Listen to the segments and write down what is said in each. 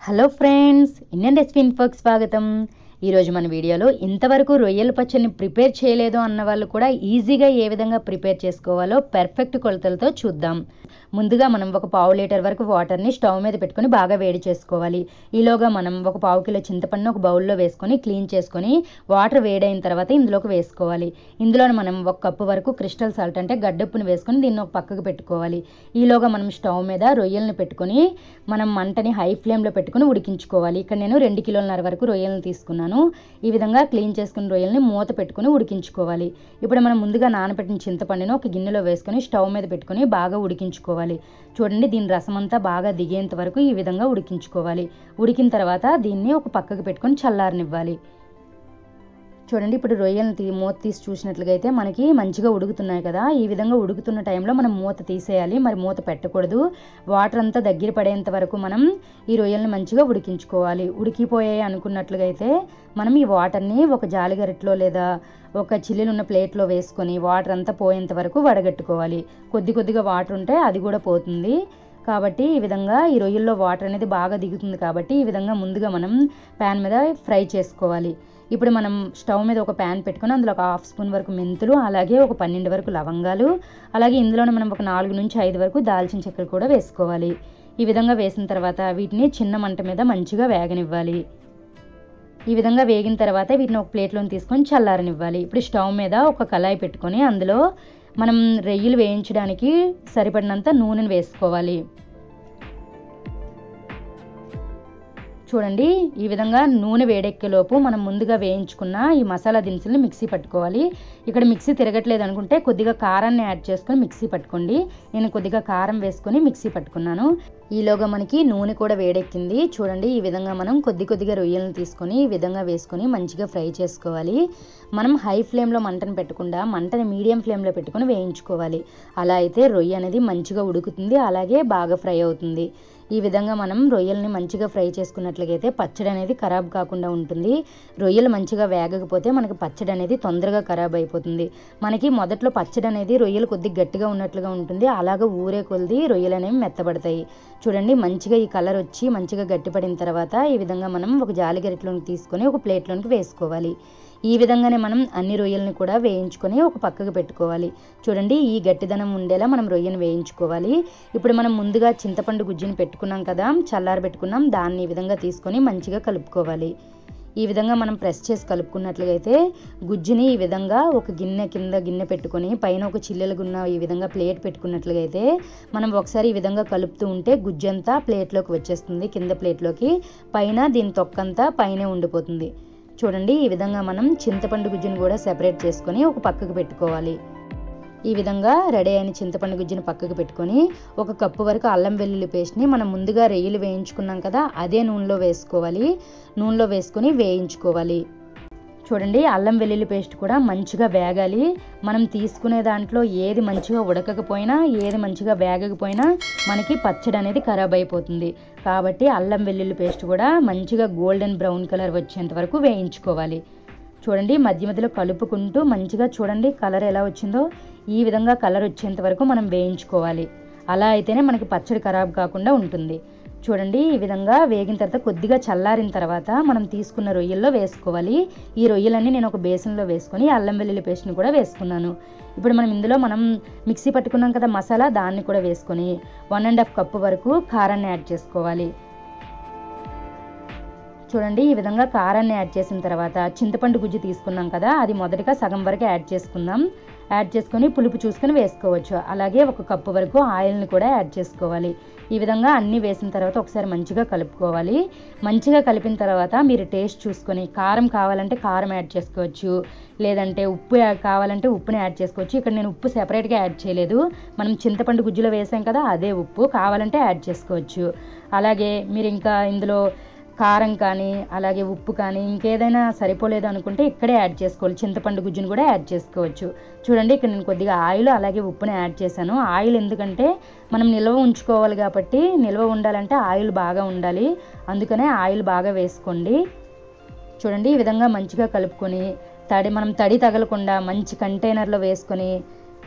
Hello friends, Indian recipe ఇన్ఫోకి స్వాగతం. ఈరోజు మన వీడియోలో ఇంతవరకు రొయ్యల పచ్చడిని ప్రిపేర్ చేయలేదు అన్న వాళ్ళు కూడా ఈజీగా ఏ విధంగా ప్రిపేర్ చేసుకోవాలో పర్ఫెక్ట్ కొలతలతో చూద్దాం. ముందుగా మనం ఒక పావు లీటర్ వరకు వాటర్ని స్టవ్ మీద పెట్టుకొని బాగా వేడి చేసుకోవాలి. ఈలోగా మనం ఒక పావు కిలో చింతపండుని ఒక బౌల్లో వేసుకొని క్లీన్ చేసుకొని వాటర్ వేడైన తర్వాత ఇందులోకి వేసుకోవాలి. ఇందులోనే మనం ఒక కప్పు వరకు క్రిస్టల్ సాల్ట్ అంటే గడ్డప్పుని వేసుకొని దీన్ని ఒక పక్కకు పెట్టుకోవాలి. ఈలోగా మనం స్టవ్ మీద రొయ్యలను పెట్టుకొని మనం మంటని హై ఫ్లేమ్లో పెట్టుకొని ఉడికించుకోవాలి. ఇక్కడ నేను 2 కిలోలన్నర వరకు రొయ్యలను తీసుకున్నాను. ఈ విధంగా క్లీన్ చేసుకున్న రొయ్యల్ని మూత పెట్టుకొని ఉడికించుకోవాలి. ఇప్పుడు మనం ముందుగా నానబెట్టిన చింతపండుని ఒక గిన్నెలో వేసుకొని స్టవ్ మీద పెట్టుకొని బాగా ఉడికించుకోవాలి. చూడండి, దీని రసం అంతా బాగా దిగేంత వరకు ఈ విధంగా ఉడికించుకోవాలి. ఉడికిన తర్వాత దీన్ని ఒక పక్కకు పెట్టుకొని చల్లారనివ్వాలి. చూడండి, ఇప్పుడు రొయ్యలను మూత తీసి చూసినట్లుగా అయితే మనకి మంచిగా ఉడుకుతున్నాయి కదా. ఈ విధంగా ఉడుకుతున్న టైంలో మనం మూత తీసేయాలి, మరి మూత పెట్టకూడదు. వాటర్ అంతా దగ్గర పడేంత వరకు మనం ఈ రొయ్యల్ని మంచిగా ఉడికించుకోవాలి. ఉడికిపోయాయి అనుకున్నట్లుగా అయితే మనం ఈ వాటర్ని ఒక జాలిగరిటలో లేదా ఒక చిల్లీలు ఉన్న ప్లేట్లో వేసుకొని వాటర్ అంతా పోయేంత వరకు వడగట్టుకోవాలి. కొద్దిగా వాటర్ ఉంటే అది కూడా పోతుంది. కాబట్టి ఈ విధంగా ఈ రొయ్యల్లో వాటర్ అనేది బాగా దిగుతుంది. కాబట్టి ఈ విధంగా ముందుగా మనం ప్యాన్ మీద ఫ్రై చేసుకోవాలి. ఇప్పుడు మనం స్టవ్ మీద ఒక ప్యాన్ పెట్టుకొని అందులో ఒక 1/2 స్పూన్ వరకు మెంతులు, అలాగే ఒక 12 వరకు లవంగాలు, అలాగే ఇందులోనే మనం ఒక 4 నుంచి 5 వరకు దాల్చిన చెక్కలు కూడా వేసుకోవాలి. ఈ విధంగా వేసిన తర్వాత వీటిని చిన్న మంట మీద మంచిగా వేగనివ్వాలి. ఈ విధంగా వేగిన తర్వాత వీటిని ఒక ప్లేట్లోని తీసుకొని చల్లారనివ్వాలి. ఇప్పుడు స్టవ్ మీద ఒక కళాయి పెట్టుకొని అందులో మనం రొయ్యలు వేయించడానికి సరిపడినంత నూనెను వేసుకోవాలి. చూడండి, ఈ విధంగా నూనె వేడెక్కేలోపు మనం ముందుగా వేయించుకున్న ఈ మసాలా దినుసుల్ని మిక్సీ పట్టుకోవాలి. ఇక్కడ మిక్సీ తిరగట్లేదు అనుకుంటే కొద్దిగా కారాన్ని యాడ్ చేసుకొని మిక్సీ పట్టుకోండి. నేను కొద్దిగా కారం వేసుకొని మిక్సీ పట్టుకున్నాను. ఈలోగా మనకి నూనె కూడా వేడెక్కింది. చూడండి, ఈ విధంగా మనం కొద్దిగా రొయ్యలను తీసుకొని ఈ విధంగా వేసుకొని మంచిగా ఫ్రై చేసుకోవాలి. మనం హై ఫ్లేమ్లో మంటను పెట్టకుండా మంటని మీడియం ఫ్లేమ్లో పెట్టుకొని వేయించుకోవాలి. అలా అయితే రొయ్య అనేది మంచిగా ఉడుకుతుంది, అలాగే బాగా ఫ్రై అవుతుంది. ఈ విధంగా మనం రొయ్యల్ని మంచిగా ఫ్రై చేసుకున్నట్లయితే పచ్చడి అనేది ఖరాబ్ కాకుండా ఉంటుంది. రొయ్యలు మంచిగా వేగకపోతే మనకి పచ్చడి అనేది తొందరగా ఖరాబ్ అయిపోతుంది. మనకి మొదట్లో పచ్చడి అనేది రొయ్యలు కొద్దిగా గట్టిగా ఉన్నట్లుగా ఉంటుంది, అలాగే ఊరే కొద్ది రొయ్యలు అనేవి మెత్తబడతాయి. చూడండి, మంచిగా ఈ కలర్ వచ్చి మంచిగా గట్టిపడిన తర్వాత ఈ విధంగా మనం ఒక జాలిగరిటలోకి తీసుకొని ఒక ప్లేట్లోనికి వేసుకోవాలి. ఈ విధంగానే మనం అన్ని రొయ్యల్ని కూడా వేయించుకొని ఒక పక్కకు పెట్టుకోవాలి. చూడండి, ఈ గట్టిదనం ఉండేలా మనం రొయ్యను వేయించుకోవాలి. ఇప్పుడు మనం ముందుగా చింతపండు గుజ్జుని పెట్టుకున్నాం కదా, చల్లారబెట్టుకున్నాం, దాన్ని ఈ విధంగా తీసుకొని మంచిగా కలుపుకోవాలి. ఈ విధంగా మనం ప్రెస్ చేసి కలుపుకున్నట్లయితే గుజ్జుని ఈ విధంగా ఒక గిన్నె పెట్టుకొని పైన ఒక చిల్లెలుగున్న ఈ విధంగా ప్లేట్ పెట్టుకున్నట్లయితే మనం ఒకసారి ఈ విధంగా కలుపుతూ ఉంటే గుజ్జంతా ప్లేట్లోకి వచ్చేస్తుంది. కింద ప్లేట్లోకి పైన దీని తొక్కంతా పైనే ఉండిపోతుంది. చూడండి, ఈ విధంగా మనం చింతపండు గుజ్జును కూడా సెపరేట్ చేసుకొని ఒక పక్కకు పెట్టుకోవాలి. ఈ విధంగా రెడీ అయిన చింతపండు గుజ్జుని పక్కకు పెట్టుకొని ఒక కప్పు వరకు అల్లం వెల్లుల్లి పేస్ట్ని మనం ముందుగా రొయ్యలు వేయించుకున్నాం కదా అదే నూనెలో వేసుకోవాలి. నూనెలో వేసుకొని వేయించుకోవాలి. చూడండి, అల్లం వెల్లుల్లి పేస్ట్ కూడా మంచిగా వేగాలి. మనం తీసుకునే దాంట్లో ఏది మంచిగా ఉడకకపోయినా ఏది మంచిగా వేగకపోయినా మనకి పచ్చడి అనేది ఖరాబ్ అయిపోతుంది. కాబట్టి అల్లం వెల్లుల్లి పేస్ట్ కూడా మంచిగా గోల్డెన్ బ్రౌన్ కలర్ వచ్చేంత వరకు వేయించుకోవాలి. చూడండి, మధ్య మధ్యలో కలుపుకుంటూ మంచిగా చూడండి కలర్ ఎలా వచ్చిందో, ఈ విధంగా కలర్ వచ్చేంత వరకు మనం వేయించుకోవాలి. అలా అయితేనే మనకి పచ్చడి ఖరాబ్ కాకుండా ఉంటుంది. చూడండి, ఈ విధంగా వేగిన తర్వాత కొద్దిగా చల్లారిన తర్వాత మనం తీసుకున్న రొయ్యల్లో వేసుకోవాలి. ఈ రొయ్యలన్నీ నేను ఒక బేసన్లో వేసుకొని అల్లం వెల్లుల్లి పేస్ట్ని కూడా వేసుకున్నాను. ఇప్పుడు ఇందులో మనం మిక్సీ పట్టుకున్నాం కదా మసాలా, దాన్ని కూడా వేసుకొని 1.5 కప్పు వరకు కారాన్ని యాడ్ చేసుకోవాలి. చూడండి, ఈ విధంగా కారాన్ని యాడ్ చేసిన తర్వాత చింతపండు గుజ్జు తీసుకున్నాం కదా అది మొదటిగా సగం వరకు యాడ్ చేసుకుందాం. యాడ్ చేసుకొని పులుపు చూసుకొని వేసుకోవచ్చు. అలాగే 1 కప్పు వరకు ఆయిల్ని కూడా యాడ్ చేసుకోవాలి. ఈ విధంగా అన్నీ వేసిన తర్వాత ఒకసారి మంచిగా కలుపుకోవాలి. మంచిగా కలిపిన తర్వాత మీరు టేస్ట్ చూసుకొని కారం కావాలంటే కారం యాడ్ చేసుకోవచ్చు, లేదంటే ఉప్పు కావాలంటే ఉప్పుని యాడ్ చేసుకోవచ్చు. ఇక్కడ నేను ఉప్పు సెపరేట్గా యాడ్ చేయలేదు, మనం చింతపండు గుజ్జులో వేసాం కదా అదే ఉప్పు కావాలంటే యాడ్ చేసుకోవచ్చు. అలాగే మీరు ఇంకా ఇందులో కారం కానీ అలాగే ఉప్పు కానీ ఇంకేదైనా సరిపోలేదు అనుకుంటే ఇక్కడే యాడ్ చేసుకోవాలి. చింతపండు గుజ్జును కూడా యాడ్ చేసుకోవచ్చు. చూడండి, ఇక్కడ నేను కొద్దిగా ఆయిల్ అలాగే ఉప్పుని యాడ్ చేశాను. ఆయిల్ ఎందుకంటే మనం నిల్వ ఉంచుకోవాలి కాబట్టి, నిల్వ ఉండాలంటే ఆయిల్ బాగా ఉండాలి, అందుకనే ఆయిల్ బాగా వేసుకోండి. చూడండి, ఈ విధంగా మంచిగా కలుపుకొని మనం తడి తగలకుండా మంచి కంటైనర్లో వేసుకొని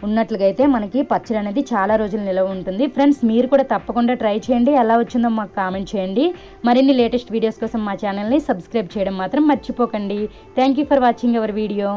ఉన్నట్లుగా అయితే మనకి పచ్చడి అనేది చాలా రోజులు నిలవ ఉంటుంది. ఫ్రెండ్స్ మీరు కూడా తప్పకుండా ట్రై చేయండి. ఎలా వచ్చిందో మాకు కామెంట్ చేయండి. మరిన్ని లేటెస్ట్ వీడియోస్ కోసం మా ఛానల్ని సబ్స్క్రైబ్ చేయడం మాత్రం మర్చిపోకండి. Thank you for watching our video.